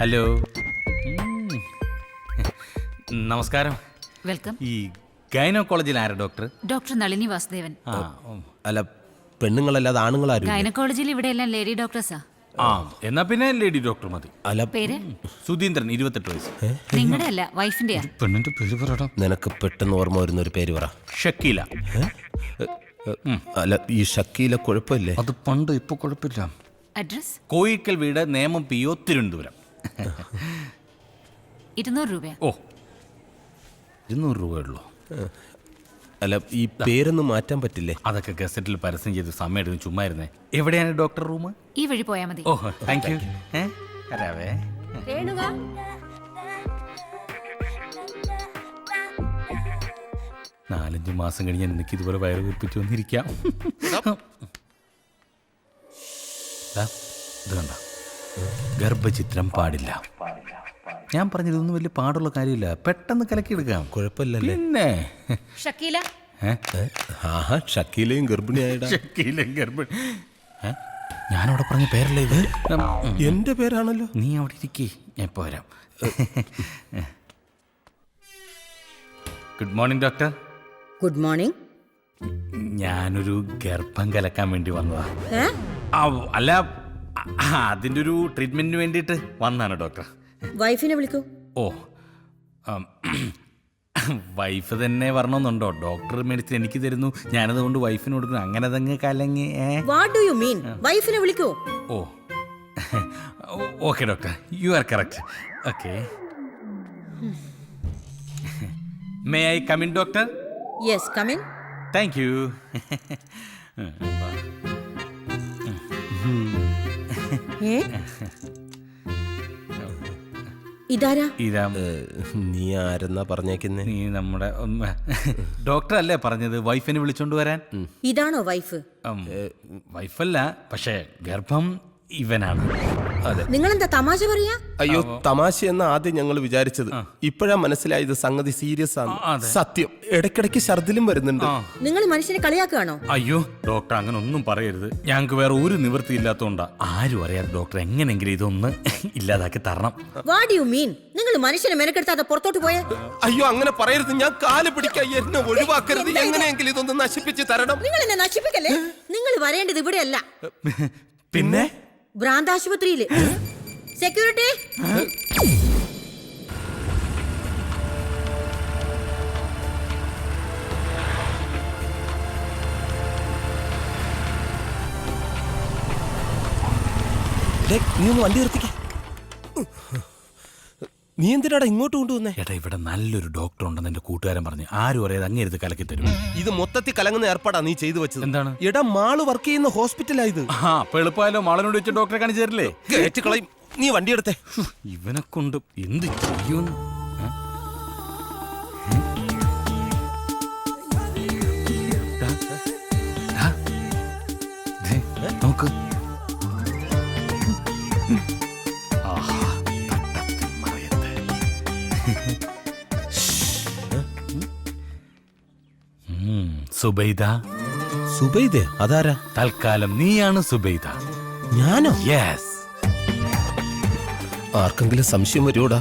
Hello, നമസ്കാരം. Welcome. ഈ ഗൈനക്കോളജിൽ ആരാ ഡോക്ടർ? ഡോക്ടർ നളിനി വാസുദേവൻ. അല്ല, പെണ്ണുങ്ങളല്ലാതെ ആണുങ്ങളാരും ഗൈനക്കോളജിയിൽ ഇവിടെ എല്ലാം ലേഡി ഡോക്ടേഴ്സാ. എന്നാ പിന്നെ ലേഡി ഡോക്ടർ മതി. അല്ല, പേര്? സുധീന്ദ്രൻ, 28 വയസ്സ്. നിങ്ങളുടെ അല്ല, വൈഫിന്റെയാ. പെണ്ണിന്റെ പേര് പറയടാ. നിനക്ക് പെട്ടെന്ന് ഓർമ്മ വരുന്ന ഒരു പേര് പറ. ഷക്കീല. അല്ല, ഈ ഷക്കീല കുഴപ്പമില്ലേ? അത് പണ്ട്, ഇപ്പൊ കുഴപ്പമില്ല. അഡ്രസ്? കോയിക്കൽ വീട്, നേമം PO, തിരുവനന്തപുരം. 200 രൂപ. ഓ, 200 രൂപയുള്ളൂ. അല്ല, ഈ പേരൊന്നും മാറ്റാൻ പറ്റില്ലേ? അതൊക്കെ ഗസറ്റിൽ പരസ്യം ചെയ്ത് സമയം എടുക്കും. ചുമ്മാ ഇരുന്നേ. എവിടെയാണ് ഡോക്ടർ റൂം? ഈ വഴി പോയാ മതി. ഓ, താങ്ക് യു. വരാവേ. 4-5 മാസം കഴിഞ്ഞ് എനിക്ക് ഇതുപോലെ വയറ് വീർപ്പിച്ചു വന്നിരിക്കാം. ഇത് കണ്ട, ഗർഭചിത്രം പാടില്ല. ഞാൻ പറഞ്ഞതൊന്നും വലിയ പാടുള്ള കാര്യമില്ല, പെട്ടെന്ന് കലക്കിയെടുക്കാം. കുഴപ്പമില്ലല്ലേ? പിന്നെ ഷക്കീല. ആഹാ, ഷക്കീലയും ഗർഭിണിയായിടാ. ഷക്കീലയും ഗർഭിണി. ഞാനവിടെ പറഞ്ഞ പേരല്ലേ ഇത്? എന്റെ പേരാണല്ലോ. നീ അവിടെ ഇരിക്കേ, ഞാൻ ഇപ്പോൾ വരാം. Good morning doctor. Good morning. ഞാനൊരു ഗർഭം കലക്കാൻ വേണ്ടി വന്നതാ. അല്ല, അതിൻ്റെ ഒരു ട്രീറ്റ്മെന്റിന് വേണ്ടിയിട്ട് വന്നാണ് ഡോക്ടർ. വൈഫിനെ വിളിക്കൂ. ഓ, വൈഫ് തന്നെ വരണമെന്നുണ്ടോ? ഡോക്ടർ മെഡിസിൻ എനിക്ക് തരുന്നു, ഞാനതുകൊണ്ട് വൈഫിന് കൊടുക്കുന്നു, അങ്ങനെ അതങ്ങ് കലങ്ങി. What do you mean? വൈഫിനെ വിളിക്കൂ. Oh, okay doctor, you are correct. Okay, may I come in doctor? Yes, come in. Thank you. ഇതാരാ? ഇതാ. നീ ആരെന്നാ പറഞ്ഞേക്കുന്നേ? നീ നമ്മുടെ ഡോക്ടർ അല്ലേ പറഞ്ഞത് വൈഫിനെ വിളിച്ചോണ്ട് വരാൻ? ഇതാണോ വൈഫ്? വൈഫല്ല, പക്ഷേ ഗർഭം ഇവനാണ്. അതെ. നിങ്ങളെന്താ തമാശ പറയാ? അയ്യോ, തമാശ എന്ന ആദ്യം ഞങ്ങൾ വിചാരിച്ചത്. ഇപ്പോഴാ മനസ്സിലായത് സംഗതി സീരിയസ് ആണ്. സത്യം, ഇടയ്ക്കിടയ്ക്ക് ഛർദിലും വരുന്നുണ്ട്. നിങ്ങൾ മനുഷ്യനെ കളിയാക്കുകയാണോ? അയ്യോ ഡോക്ടർ, അങ്ങനെ ഒന്നും പറയരുത്. ഞങ്ങൾക്ക് വേറെ ഒരു നിവൃത്തി ഇല്ലാത്തോണ്ടാ. ആരും അറിയാതെ ഡോക്ടർ എങ്ങനെങ്കിലും ഇതൊന്ന് ഇല്ലാതാക്കി തരണം. What you mean? നിങ്ങൾ മനുഷ്യനെ മെനക്കെടുത്താതെ പുറത്തോട്ട് പോയേ. അയ്യോ, അങ്ങനെ പറയരുത്. ഞാൻ കാല് പിടിക്കാൻ, എന്നെ ഒഴിവാക്കരുത്. എങ്ങനെയെങ്കിലും ഇതൊന്ന് നശിപ്പിച്ച് തരണം. നിങ്ങൾ എന്നെ നശിപ്പിക്കല്ലേ. നിങ്ങൾ വരേണ്ടത് ഇവിടെയല്ല, പിന്നെ ഭ്രാന്താശുപത്രിയില്. സെക്യൂരിറ്റി, നീ ഒന്ന് വണ്ടി നിർത്തിക്കേ. നീ എന്തിനാടാ ഇങ്ങോട്ട് കൊണ്ടുവന്നേ? ഏട്ടാ, ഇവിടെ നല്ലൊരു ഡോക്ടർ ഉണ്ടെന്ന് എന്റെ കൂട്ടുകാരൻ പറഞ്ഞു. ആരും അറിയാതെ അങ്ങേരുത് കലക്കി തരും. ഇത് മൊത്തത്തിൽ കലങ്ങുന്ന ഏർപ്പാടാ നീ ചെയ്തു വെച്ചത്. എന്താണ്? എടാ, മാള് വർക്ക് ചെയ്യുന്ന ഹോസ്പിറ്റലായത്. അപ്പൊ എളുപ്പമായാലോ, മാളനോട് വെച്ച് ഡോക്ടറെ കാണിച്ചു തരില്ലേ? കേറ്റ് കളയും. നീ വണ്ടി എടുത്തേ. ഇവനെ കൊണ്ട് എന്ത് ചെയ്യൂന്ന്. നോക്ക്. സുബൈദ. സുബൈദേ? അതാരാ? തൽക്കാലം നീയാണ് സുബൈദ. ഞാനോ? യെസ്. ആർക്കെങ്കിലും സംശയം വരുമോടാ?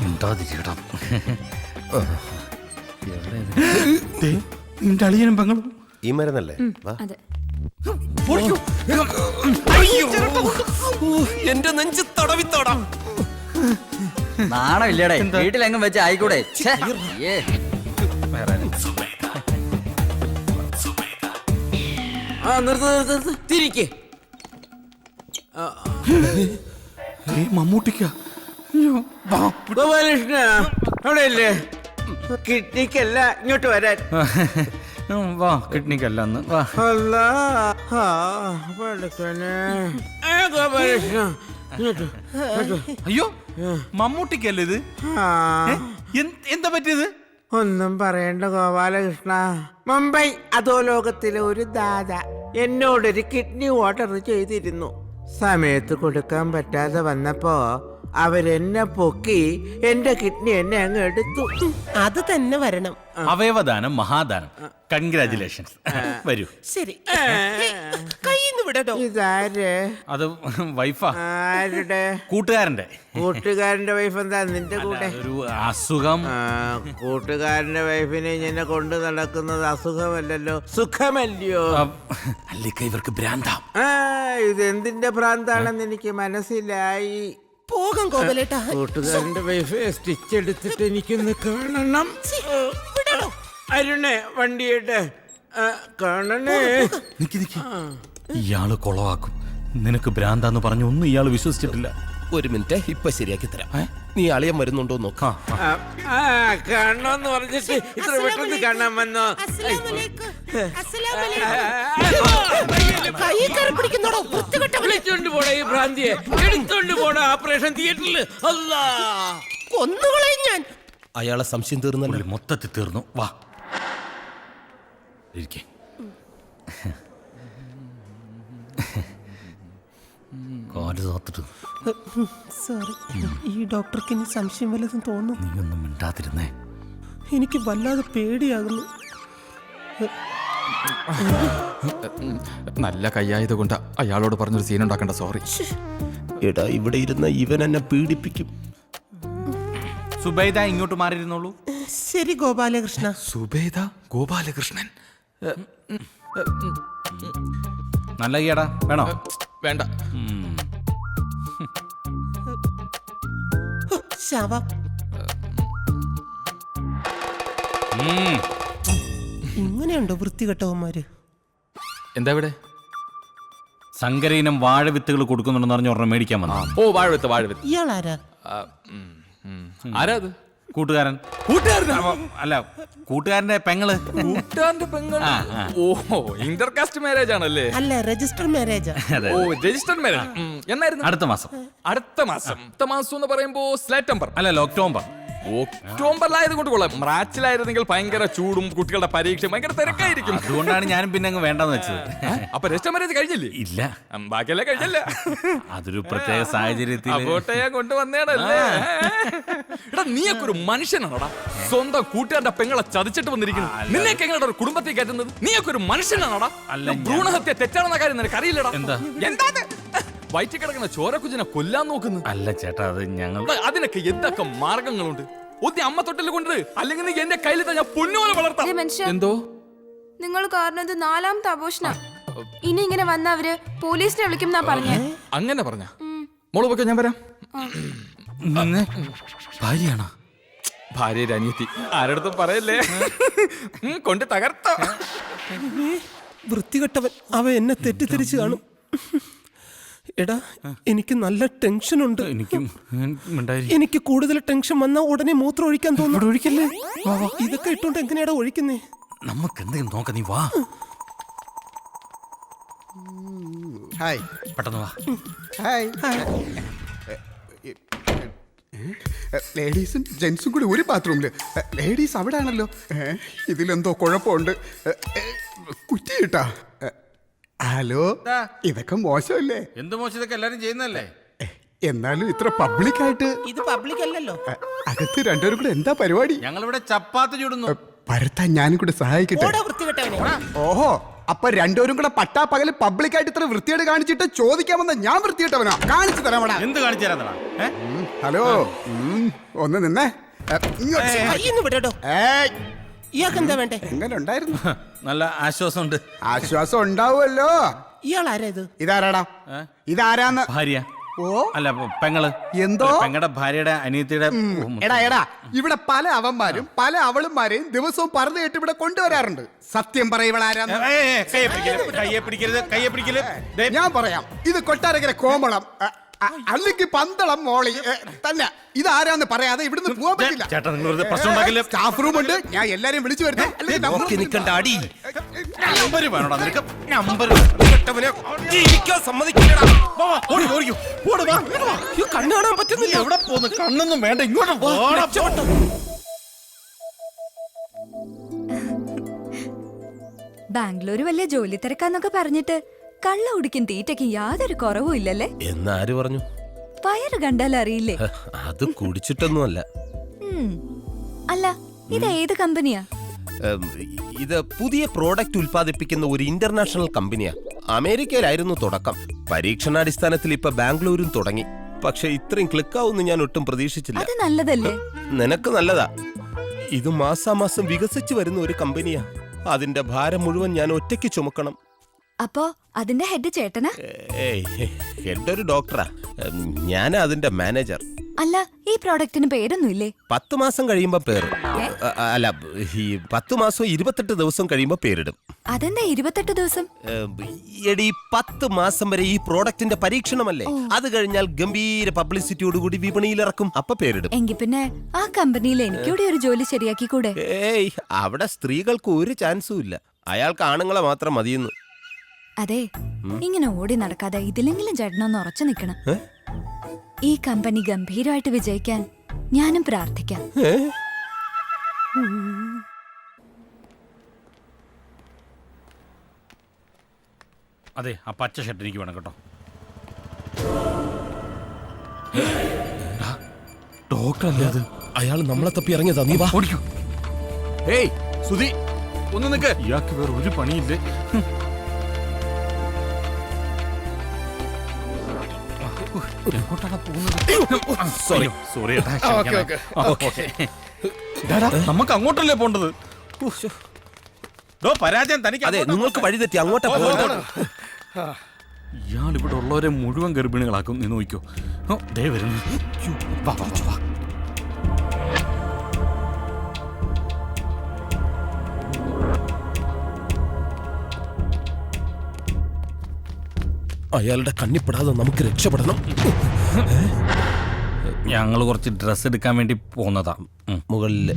നിന്റെ അളിയനും പെങ്ങളും ഈ മരുന്നല്ലേ? അതെ. എന്റെ നെഞ്ച് തടവിത്തോടാം. നാണമില്ലടേ, വീട്ടിലെങ്ങും വെച്ച് ആയിക്കൂടെ? തിരിക്ക്. മമ്മൂട്ടിക്ക ഗോപാലകൃഷ്ണ അവിടെയല്ലേ? കിഡ്നിക്കല്ല, ഇങ്ങോട്ട് വരാൻ. വാ, കിഡ്നിക്കല്ല അന്ന് വാ. ഗോപാലകൃഷ്ണ, അയ്യോ, മമ്മൂട്ടിക്കല്ലേ ഇത്? എന്താ പറ്റിയത്? ഒന്നും പറയണ്ട ഗോപാലകൃഷ്ണ. മുംബൈ അധോലോകത്തിലെ ഒരു ദാദ എന്നോടൊരു കിഡ്നി ഓർഡർ ചെയ്തിരുന്നു. സമയത്ത് കൊടുക്കാൻ പറ്റാതെ വന്നപ്പോ അവരെന്നെ പൊക്കി എന്റെ കിഡ്നി എന്നെ അങ്ങ് എടുത്തു. അത് തന്നെ വരണം. അവയവദാനം മഹാദാനം. കൺഗ്രാചുലേഷൻസ്. വരൂ. ശരി, കയ്യിന്ന് വിടട്ടോ. ഇതാര്? അത് വൈഫാ, ആരുടെ? കൂട്ടുകാരന്റെ. കൂട്ടുകാരന്റെ വൈഫ് എന്താ നിന്റെ കൂടെ? ഒരു അസുഖം. കൂട്ടുകാരന്റെ വൈഫിനെ ഇങ്ങനെ കൊണ്ടു നടക്കുന്നത് അസുഖമല്ലല്ലോ, സുഖമല്ലയോ? അല്ലേക്ക ഇവർക്ക് ഭ്രാന്താം. ഇതെന്തിന്റെ ഭ്രാന്താണെന്ന് എനിക്ക് മനസ്സിലായി. പോകാം ഗോപാലേട്ടാ. കൂട്ടുകാരന്റെ വൈഫ് സ്റ്റിച്ച് എടുത്തിട്ട് എനിക്കൊന്ന് കാണണം. അരുണേ, വണ്ടിയിട്ട് കാണണേ. നിക്ക് നിക്ക്, ഇയാള് കൊളവാക്കും. നിനക്ക് ഭ്രാന്താന്ന് പറഞ്ഞു ഒന്നും ഇയാള് വിശ്വസിച്ചിട്ടില്ല. ഒരു മിനിറ്റ്, ഇപ്പൊ ശരിയാക്കി തരാം. നീ അളിയൻ വരുന്നുണ്ടോ നോക്കാം. കാണണോന്ന് പറഞ്ഞിട്ട് ഇത്ര പെട്ടെന്ന് കാണാൻ വന്നോ? വിളിച്ചോണ്ട് പോടാ ഈ ഭ്രാന്തിയെ, എടുത്തോണ്ട് പോടാ ഓപ്പറേഷൻ തിയേറ്ററിൽ. കൊന്നുകളയും ഞാൻ. അയാളെ സംശയം തീർന്നല്ലോ. മൊത്തത്തിൽ തീർന്നു. വാ ഇരിക്കേ. കാല് തോത്തിട്ട്. സോറി, ഈ ഡോക്ടർക്ക് ഇനി സംശയം വല്ലതും തോന്നുന്നു. നീ ഒന്നും മിണ്ടാതിരുന്നേ. എനിക്ക് വല്ലാതെ പേടിയാകുന്നു. നല്ല കയ്യായത് കൊണ്ട് അയാളോട് പറഞ്ഞൊരു സീൻ ഉണ്ടാക്കണ്ട. സോറി. എടാ, ഇവിടെ ഇരുന്ന ഇവൻ എന്നെ പീഡിപ്പിക്കും. സുബൈദ ഇങ്ങോട്ട് മാറിയിരുന്നോളൂ. ശരി ഗോപാലകൃഷ്ണ. സുബേദ ഗോപാലകൃഷ്ണൻ. നല്ല കൈയാടാ, വേണോ? വേണ്ട. ശവം. ഇങ്ങനെയുണ്ടോ വൃത്തികെട്ടവന്മാര്? എന്താ ഇവിടെ? സങ്കരയിനം വാഴവിത്തുകൾ കൊടുക്കുന്നുണ്ടെന്ന് പറഞ്ഞ ഒരെണ്ണം മേടിക്കാൻ വന്നു. ഓ, വാഴവിത്ത് വാഴവിത്ത്. ഇയാളാരാ? ആരാ അത്? കൂട്ടുകാരൻ. അല്ല, കൂട്ടുകാരന്റെ പെങ്ങള്. കൂട്ടുകാരന്റെ പെങ്ങൾ. ഓഹോ, ഇന്റർകാസ്റ്റ് മാരേജ് ആണല്ലേ? അല്ല, രജിസ്റ്റർ മാരേജാ. ഓ, രജിസ്റ്റർഡ് മാരേജ്. എന്നായിരുന്നു? അടുത്ത മാസം. അടുത്ത മാസം എന്ന് പറയുമ്പോ സെപ്റ്റംബർ അല്ലല്ലോ, ഒക്ടോബർ. ഒക്ടോബറിലായത് കൊണ്ട് കൊള്ളാം. മാർച്ചിലായിരുന്നെങ്കിൽ ഭയങ്കര ചൂടും കുട്ടികളുടെ പരീക്ഷ ഭയങ്കര തിരക്കായിരിക്കും. അതുകൊണ്ടാണ് ഞാനും പിന്നെ അങ്ങ് വേണ്ടെന്ന് വെച്ചത്. അപ്പൊ രജിസ്റ്റർ മാരേജ് കഴിഞ്ഞില്ലേ? ഇല്ല, ബാക്കിയല്ലേ കഴിഞ്ഞല്ലേ? അതൊരു പ്രത്യേക സാഹചര്യത്തിൽ ഞാൻ കൊണ്ടുവന്നേടല്ലേ. എടാ, നീയൊക്കെ ഒരു മനുഷ്യനാണോടാ? സ്വന്തം കൂട്ടുകാരുടെ പെങ്ങളെ ചതിച്ചിട്ട് വന്നിരിക്കുന്നു. നിന്നെയൊക്കെ എങ്ങനെ ഒരു കുടുംബത്തിൽ കയറ്റുന്നത്? നീയൊക്കെ ഒരു മനുഷ്യനാണോടാ? ഭ്രൂണഹത്യ തെറ്റാണെന്ന കാര്യം നിനക്ക് അറിയില്ലടാ. എന്താ വയറ്റിൽ കിടക്കുന്ന ചോരക്കുഞ്ഞിനെ കൊല്ലാൻ നോക്കുന്നു? അല്ല ചേട്ടാ, അത് ഞങ്ങൾ. അതിനൊക്കെ എന്തൊക്കെ മാർഗങ്ങളുണ്ട്? ഒത്തി അമ്മ തൊട്ടിൽ കൊണ്ട്, അല്ലെങ്കിൽ നീ എന്റെ കയ്യിൽ ഞാൻ പൊന്നുപോലെ വളർത്താം. എന്തോ നിങ്ങൾ കാരണം ഇത് 4ാമത്തെ ആഘോഷന. ഇനി ഇങ്ങനെ വന്ന അവര് പോലീസിനെ വിളിക്കും എന്നാ പറഞ്ഞേ. അങ്ങനെ പറഞ്ഞ മോള് പൊക്കെ, ഞാൻ വരാം. ഭാര്യയാണോ? ഭാര്യയുടെ അനിയത്തി. ആരടുത്തും പറയല്ലേ. കൊണ്ട് തകർത്തോ. വൃത്തികെട്ടവൻ. അവ എന്നെ തെറ്റിദ്ധരിച്ചു കാണും. എടാ, എനിക്ക് നല്ല ടെൻഷൻ ഉണ്ട്. എനിക്ക് കൂടുതൽ ടെൻഷൻ വന്നാ ഉടനെ മൂത്രം ഒഴിക്കാൻ തോന്നുന്നു. ഒഴിക്കല്ലേ? ഇതൊക്കെ ഇട്ടോണ്ട് എങ്ങനെയാടാ ഒഴിക്കുന്നേ? നമുക്ക് എന്തെങ്കിലും നോക്കാം. നീ വാ. ഹായ്. പെട്ടെന്ന് വാ. ഹായ്. ലേഡീസും ജെന്റ്സും കൂടി ഒരു ബാത്റൂമില്. ലേഡീസ് അവിടെ ആണല്ലോ. ഇതിലെന്തോ കുഴപ്പമുണ്ട്. കുറ്റി കിട്ടാ. ഹലോ, ഇതൊക്കെ മോശമല്ലേ? എന്ത് മോശം? ഇതൊക്കെ എല്ലാരും ചെയ്യുന്നല്ലേ? എന്നാലും ഇത്ര പബ്ലിക്കായിട്ട്. ഇത് പബ്ലിക് അല്ലല്ലോ. അകത്ത് രണ്ടുപേരും കൂടെ എന്താ പരിപാടി? ഞങ്ങളിവിടെ ചപ്പാത്തി ചൂടുന്നു. പരത്താൻ ഞാനും കൂടെ സഹായിക്കട്ടെ. ഓഹോ, അപ്പൊ രണ്ടുപേരും കൂടെ പട്ടാ പകല് പബ്ലിക്കായിട്ട് ഇത്ര വൃത്തിയോട് കാണിച്ചിട്ട് ചോദിക്കാമെന്ന് ഞാൻ വൃത്തിയിട്ടവനാ? കാണിച്ചു തരാമടാ. എന്ത് കാണിച്ചു തരാ? ഹലോ, ഒന്ന് നിന്നേ. ഇയാൾക്ക് എന്താ വേണ്ടേ? എങ്ങനെ ഉണ്ടായിരുന്നു? നല്ല ആശ്വാസമുണ്ട്. ആശ്വാസം ഉണ്ടാവുമല്ലോ. ഇയാളാരാ ഇത്? ഇതാരാടാ? ഇതാരാന്ന്? ഭാര്യ. ഓ, അല്ല, പെങ്ങള്. എന്തോ? പെങ്ങളുടെ ഭാര്യയുടെ അനിയത്തിയുടെ. എടാ, ഇവിടെ പല അവന്മാരും പല അവളുമാരെയും ദിവസവും പറഞ്ഞു കേട്ട് ഇവിടെ കൊണ്ടുവരാറുണ്ട്. സത്യം പറയവളാരാന്ന്? കയ്യെ പിടിക്കരുത്. ഞാൻ പറയാം. ഇത് കൊട്ടാരക്കര കോമളം, അല്ലെങ്കിൽ പന്തളം മോളി തന്നെ. ഇതാരാന്ന് പറയാതെ ഇവിടുന്ന് പോകാൻ പറ്റില്ല. ചേട്ടാ, നിങ്ങൾ പ്രശ്നം ഉണ്ടാക്കില്ല. സ്റ്റാഫ് റൂം ഉണ്ട്, ഞാൻ എല്ലാരെയും വിളിച്ചു വരുന്നത്. കണ്ണു കാണാൻ പറ്റുന്നില്ല. എവിടെ പോന്ന്? കണ്ണൊന്നും വേണ്ട, ഇങ്ങോട്ട്. ബാംഗ്ലൂര് വലിയ ജോലി തിരക്കാന്നൊക്കെ പറഞ്ഞിട്ട് കള്ള കുടിക്കും തീറ്റയ്ക്കും യാതൊരു കുറവും ഇല്ലല്ലേ? എന്നാര് പറഞ്ഞു? വയറ് കണ്ടാൽ അറിയില്ലേ? അത് കുടിച്ചിട്ടൊന്നുമല്ല. അല്ല, ഇത് ഏത് കമ്പനിയാ? ഇത് പുതിയ പ്രോഡക്റ്റ് ഉൽപ്പാദിപ്പിക്കുന്ന ഒരു ഇന്റർനാഷണൽ കമ്പനിയാ. അമേരിക്കയിലായിരുന്നു തുടക്കം. പരീക്ഷണാടിസ്ഥാനത്തിൽ ഇപ്പൊ ബാംഗ്ലൂരും തുടങ്ങി. പക്ഷെ ഇത്രയും ക്ലിക്കാവുമെന്ന് ഞാൻ ഒട്ടും പ്രതീക്ഷിച്ചില്ല. അത് നല്ലതല്ലേ? നിനക്ക് നല്ലതാ. ഇത് മാസാമാസം വികസിച്ചു വരുന്ന ഒരു കമ്പനിയാ. അതിന്റെ ഭാരം മുഴുവൻ ഞാൻ ഒറ്റയ്ക്ക് ചുമക്കണം. അപ്പോ അതിന്റെ ഹെഡ് ചേട്ടനാ? ഹെഡ് ഒരു ഡോക്ടറാ. ഞാനാ അതിന്റെ മാനേജർ. അല്ല, ഈ പ്രോഡക്റ്റിന് പേരൊന്നുമില്ലേ? 10 മാസം കഴിയുമ്പോ പേര്. അല്ല, ഈ 10 മാസം 28 ദിവസം കഴിയുമ്പോ പേരിടും. അതെന്താ 28 ദിവസം? എടി 10 മാസം വരെ ഈ പ്രോഡക്റ്റിന്റെ പരീക്ഷണമല്ലേ. അത് കഴിഞ്ഞാൽ ഗംഭീര പബ്ലിസിറ്റിയോടുകൂടി വിപണിയിൽ ഇറക്കും. അപ്പൊ പേരിടും. എങ്കിൽ പിന്നെ ആ കമ്പനിയിൽ എനിക്കൂടെ ഒരു ജോലി ശരിയാക്കി കൂടെ? ഏയ്, അവിടെ സ്ത്രീകൾക്ക് ഒരു ചാൻസും ഇല്ല. അയാൾക്ക് ആണുങ്ങളെ മാത്രം മതിയെന്ന്. അതെ, ഇങ്ങനെ ഓടി നടക്കാതെ ഇതിലെങ്കിലും ചേട്ടനൊന്ന് ഉറച്ചു നിൽക്കണം. ഈ കമ്പനി ഗംഭീരമായിട്ട് വിജയിക്കാൻ ഞാനും പ്രാർത്ഥിക്കാം. അതെ, ആ പച്ച ഷർട്ട് എനിക്ക് വേണം കേട്ടോ. ഡോക്ടർ അല്ലേ അത്? അയാൾ നമ്മളെ തപ്പി ഇറങ്ങിയതാ. നീ വാ. ഓടിക്കൂ. ഏയ് സുധി, ഒന്ന് നിക്ക്. ഇയാൾക്ക് വേറെ ഒരു പണിയില്ലേ. എങ്ങോട്ടാണ് പോകുന്നത്? സോറി. സോറി നമുക്ക് അങ്ങോട്ടല്ലേ പോണ്ടത്? പരാജയം തനിക്ക്. അതെ, നിങ്ങൾക്ക് വഴി തെറ്റി അങ്ങോട്ടാ പോകുന്നത്. ഇയാൾ ഇവിടെ ഉള്ളവരെ മുഴുവൻ ഗർഭിണികളാക്കും. നീ നോക്കിക്കോ. ദേ വരുന്നു. വാ, വാ, വാ. അയാളുടെ കണ്ണിപ്പെടാതെ നമുക്ക് രക്ഷപ്പെടണം. ഞങ്ങൾ കുറച്ച് ഡ്രസ് എടുക്കാൻ വേണ്ടി പോന്നതാ. മുകളില്